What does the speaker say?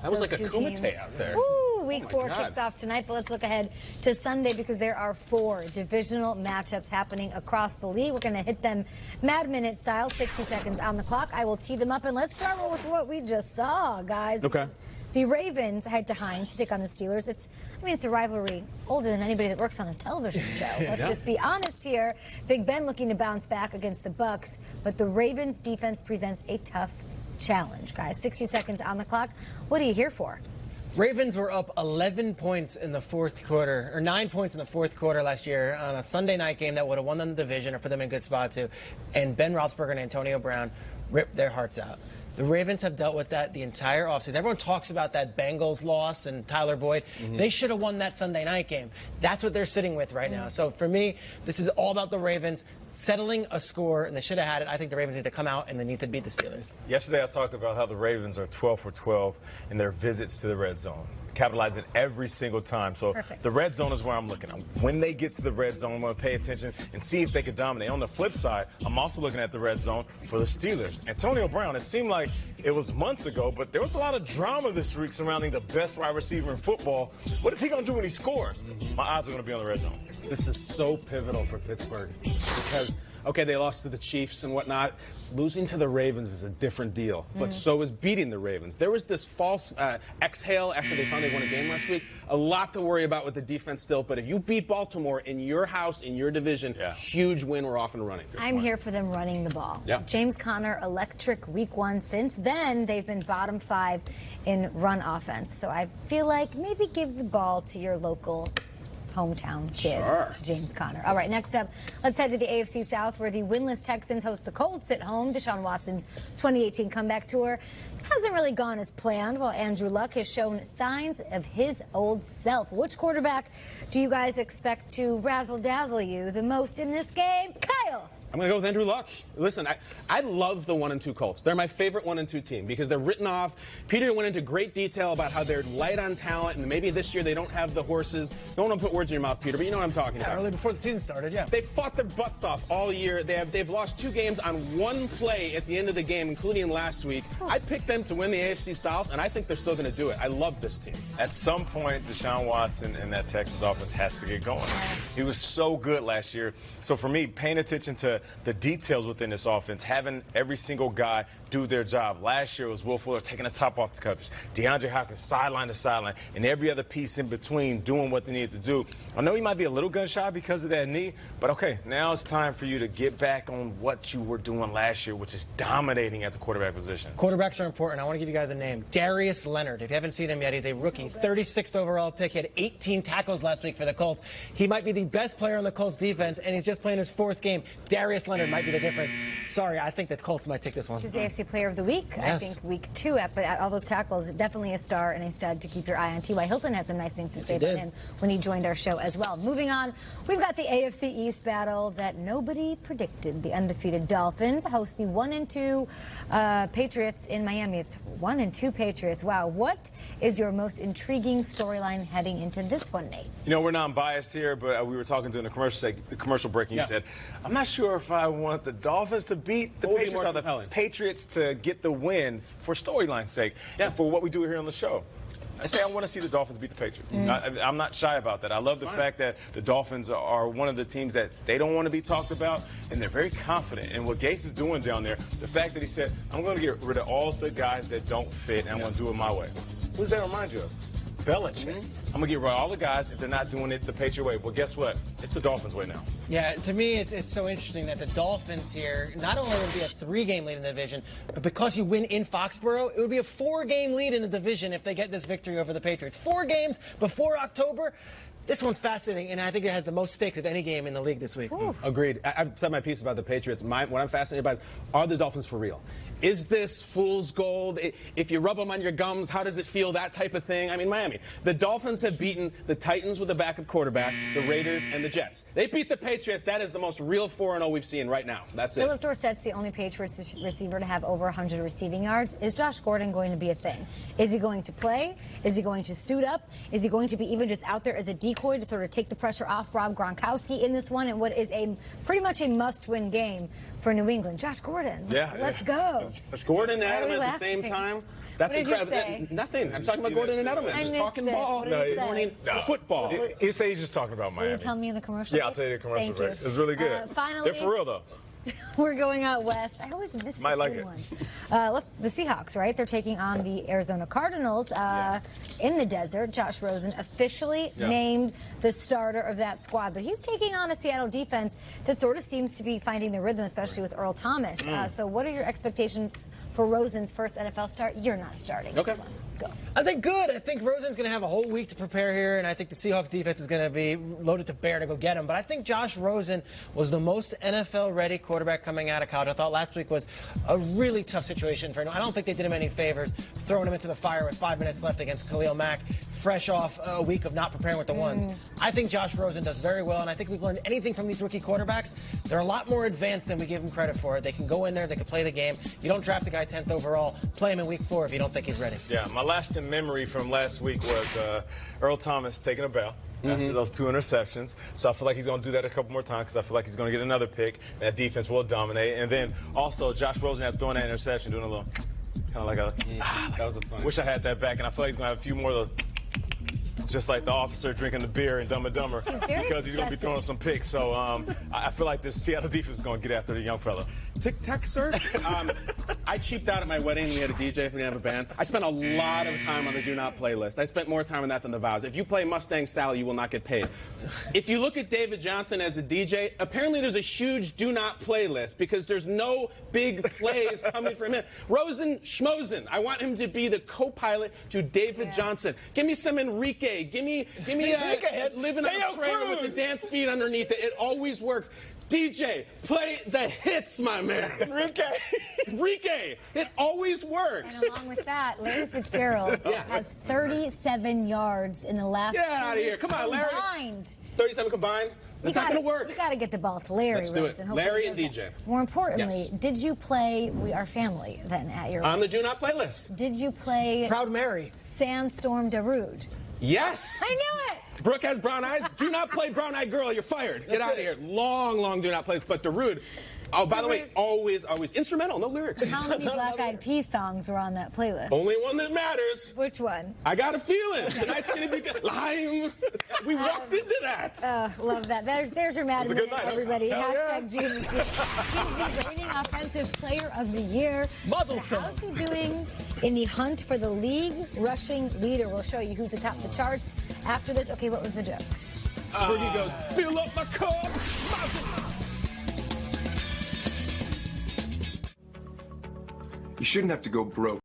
That was like a kumite out there. Woo, Week 4 kicks off tonight, but let's look ahead to Sunday because there are 4 divisional matchups happening across the league. We're going to hit them Mad Minute style, 60 seconds on the clock. I will tee them up, and let's start with what we just saw, guys. Okay. The Ravens head to Hines to take on the Steelers. It's a rivalry older than anybody that works on this television show. Let's just be honest here. Big Ben looking to bounce back against the Bucs, but the Ravens defense presents a tough challenge, guys. 60 seconds on the clock. What are you here for? Ravens were up 11 points in the fourth quarter, or 9 points in the fourth quarter last year on a Sunday night game that would have won them the division or put them in a good spot too. And Ben Roethlisberger and Antonio Brown ripped their hearts out. The Ravens have dealt with that the entire offseason. Everyone talks about that Bengals loss and Tyler Boyd. They should have won that Sunday night game. That's what they're sitting with right now. So for me, this is all about the Ravens settling a score, and they should have had it. I think the Ravens need to come out and they need to beat the Steelers. Yesterday I talked about how the Ravens are 12 for 12 in their visits to the red zone, capitalizing every single time. So the red zone is where I'm looking. When they get to the red zone, I'm going to pay attention and see if they can dominate. On the flip side, I'm also looking at the red zone for the Steelers. Antonio Brown, it seemed like it was months ago, but there was a lot of drama this week surrounding the best wide receiver in football. What is he going to do when he scores? My eyes are going to be on the red zone. This is so pivotal for Pittsburgh because, okay, they lost to the Chiefs and whatnot. Losing to the Ravens is a different deal, but so is beating the Ravens. There was this false exhale after they found they won a game last week. A lot to worry about with the defense still, but if you beat Baltimore in your house, in your division, huge win, we're off and running. I'm here for them running the ball. James Conner, electric Week 1. Since then, they've been bottom 5 in run offense. So I feel like maybe give the ball to your local hometown kid, James Conner. All right, next up, let's head to the AFC South where the winless Texans host the Colts at home. Deshaun Watson's 2018 comeback tour hasn't really gone as planned, while Andrew Luck has shown signs of his old self. Which quarterback do you guys expect to razzle-dazzle you the most in this game? Kyle! I'm going to go with Andrew Luck. Listen, I love the 1-2 Colts. They're my favorite 1-2 team because they're written off. Peter went into great detail about how they're light on talent, and maybe this year they don't have the horses. Don't want to put words in your mouth, Peter, but you know what I'm talking about. Early before the season started, They fought their butts off all year. They've lost 2 games on 1 play at the end of the game, including last week. I picked them to win the AFC South, and I think they're still going to do it. I love this team. At some point, Deshaun Watson and that Texans offense has to get going. He was so good last year. So for me, paying attention to the details within this offense, having every single guy do their job. Last year it was Will Fuller taking the top off the coverage, DeAndre Hopkins sideline to sideline, and every other piece in between doing what they needed to do. I know he might be a little gun shy because of that knee, but okay, now it's time for you to get back on what you were doing last year, which is dominating at the quarterback position. Quarterbacks are important. I want to give you guys a name. Darius Leonard. If you haven't seen him yet, he's a rookie. 36th overall pick. He had 18 tackles last week for the Colts. He might be the best player on the Colts defense, and he's just playing his 4th game. Darius Leonard might be the difference. Sorry, I think that Colts might take this one. He's the AFC Player of the Week. Yes. I think Week 2, but all those tackles, definitely a star and a stud to keep your eye on. T.Y. Hilton had some nice things to say about him when he joined our show as well. Moving on, we've got the AFC East battle that nobody predicted. The undefeated Dolphins host the 1-2 Patriots in Miami. It's 1-2 Patriots. Wow. What is your most intriguing storyline heading into this one, Nate? You know, we're non-biased here, but we were talking during the commercial break, and you said, I'm not sure if I want the Dolphins to beat the Patriots or the Patriots to get the win for storyline's sake, and for what we do here on the show. I say I want to see the Dolphins beat the Patriots. I'm not shy about that. I love the fact that the Dolphins are one of the teams that they don't want to be talked about, and they're very confident in what Gase is doing down there. The fact that he said, I'm going to get rid of all the guys that don't fit, and I'm going to do it my way. Who does that remind you of? Belichick. I'm going to get rid of all the guys if they're not doing it the Patriot way. Well, guess what? It's the Dolphins' way now. Yeah, to me, it's so interesting that the Dolphins here not only would be a 3-game lead in the division, but because you win in Foxborough, it would be a 4-game lead in the division if they get this victory over the Patriots. 4 games before October. This one's fascinating, and I think it has the most stakes of any game in the league this week. Agreed. I've said my piece about the Patriots. What I'm fascinated by is, are the Dolphins for real? Is this fool's gold? If you rub them on your gums, how does it feel? That type of thing. I mean, Miami. The Dolphins have beaten the Titans with a backup quarterback, the Raiders, and the Jets. They beat the Patriots. That is the most real 4-0 we've seen right now. That's it. Philip Dorsett's the only Patriots receiver to have over 100 receiving yards. Is Josh Gordon going to be a thing? Is he going to play? Is he going to suit up? Is he going to be even just out there as a decoy? decoy to sort of take the pressure off Rob Gronkowski in this one, and what is pretty much a must-win game for New England. Josh Gordon, let's go. Gordon and Edelman at the same time. That's incredible. Nothing. I'm talking about Gordon and Edelman. Just talking ball. Football. You say he's just talking about Miami. Will you tell me in the commercial? Yeah, I'll tell you the commercial break. It's really good. Finally, they're for real though. We're going out west. I always miss the good ones. The Seahawks, right? They're taking on the Arizona Cardinals in the desert. Josh Rosen officially named the starter of that squad, but he's taking on a Seattle defense that sort of seems to be finding their rhythm, especially with Earl Thomas. So what are your expectations for Rosen's first NFL start? You're not starting this one. Go. I think good. I think Rosen's going to have a whole week to prepare here, and I think the Seahawks defense is going to be loaded to bear to go get him. But I think Josh Rosen was the most NFL-ready quarterback coming out of college. I thought last week was a really tough situation for him. I don't think they did him any favors throwing him into the fire with 5 minutes left against Khalil Mack, fresh off a week of not preparing with the ones. I think Josh Rosen does very well, and I think we've learned anything from these rookie quarterbacks. They're a lot more advanced than we give them credit for. They can go in there, they can play the game. You don't draft a guy 10th overall, play him in week 4 if you don't think he's ready. Yeah, my lasting memory from last week was Earl Thomas taking a bow after those 2 interceptions. So I feel like he's going to do that a couple more times because I feel like he's going to get another pick. And that defense will dominate. And then also Josh Rosen has throwing that interception, doing a little kind of like a that was a fun. Wish I had that back, and I feel like he's going to have a few more of those. Just like the officer drinking the beer in Dumb and Dumber, because he's going to be throwing some picks. So I feel like this Seattle defense is going to get after the young fella. Tic-tac, sir. I cheaped out at my wedding. We had a DJ. We didn't have a band. I spent a lot of time on the Do Not playlist. I spent more time on that than the vows. If you play Mustang Sally, you will not get paid. If you look at David Johnson as a DJ, apparently there's a huge Do Not playlist because there's no big plays coming from him. Rosen Schmosen. I want him to be the co-pilot to David Johnson. Give me some Enrique. Give me living on a trailer with the dance beat underneath it. It always works. DJ, play the hits, my man. Enrique. It always works. And along with that, Larry Fitzgerald has 37 yards in the last. Get out of here. Come on, Larry. Combined. 37 combined? That's not going to work. You got to get the ball to Larry. Let's do it. Larry and DJ. More importantly, did you play We Are Family then at your on the Do Not playlist? Did you play Proud Mary? Sandstorm Darude? Yes. I knew it. Brooke has brown eyes. Do not play Brown Eyed Girl. You're fired. Get out of here. Long do not play. But Darude. Oh, by the way, always instrumental, no lyrics. How many Black Eyed Peas songs were on that playlist? Only one that matters. Which one? I Got a Feeling. Tonight's going to be good. Lime. We walked into that. Love that. There's your Madden minute, everybody. Hashtag GMFB. He's the reigning offensive player of the year. How's he doing in the hunt for the league rushing leader? We'll show you who's atop the charts after this. Okay, what was the joke? Where he goes, fill up my cup. You shouldn't have to go broke.